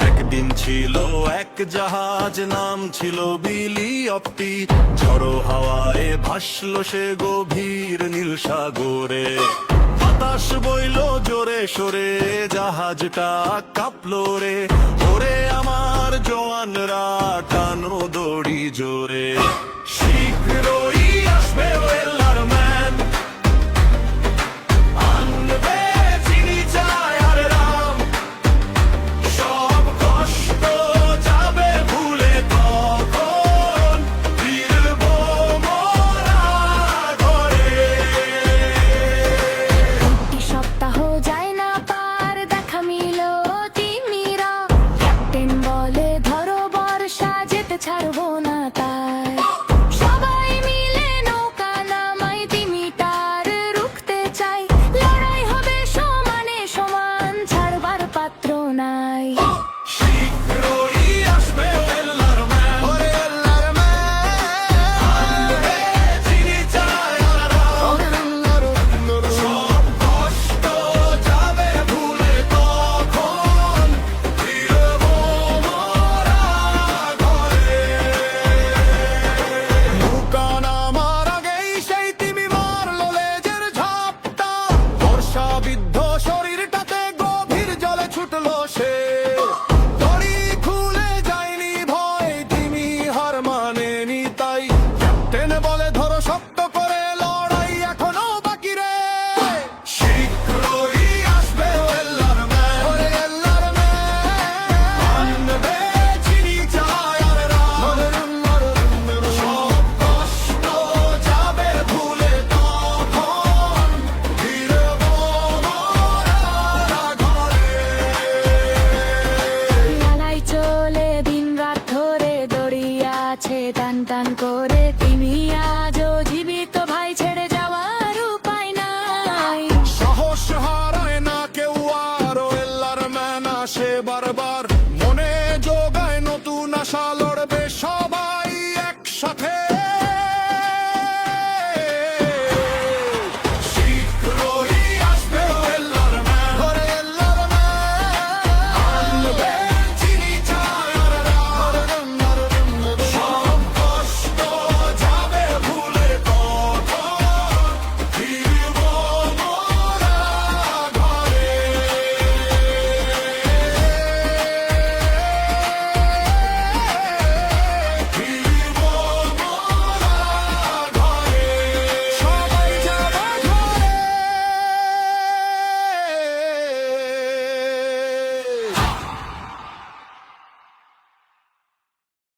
একদিন ছিল এক জাহাজ, নাম ছিল বিলি অপ্তি। ঝড়ো হাওয়ায় ভাসলো সে গভীর নীল সাগরে। বাতাস বইল জোরে সোরে, জাহাজটা কাঁপলো রে। ওরে আমার জওয়ানরা, টানো দড়ি জোরে। শীঘ্রই আসবে ওয়েলার ম্যান, আনবে চিনি চায় আর রাম। সব কষ্ট যাবে ভুলে, তখন ফিরবো মোরা ঘরে। সপ্তাহ যায় না পার, দেখা মিল তিমিরা। ক্যাপ্টেন বলে ধরো বর্ষা, যেতে ছাড়বো না তাই। সবাই মিলে নৌকা নামাই, তিমিটার রুখতে চাই। লড়াই হবে সমানে সমান, ছাড়বার পাত্র নাই। শীঘ্রই আসবে ওয়েলার ম্যান, ওয়েলার ম্যান, আনবে চিনি চায় আর রাম। সব কষ্ট যাবে ভুলে, তখন ফিরবো মোরা ঘরে। নৌকা নামার আগেই সেই তিমি মারলো লেজের ঝাপটা। বর্ষা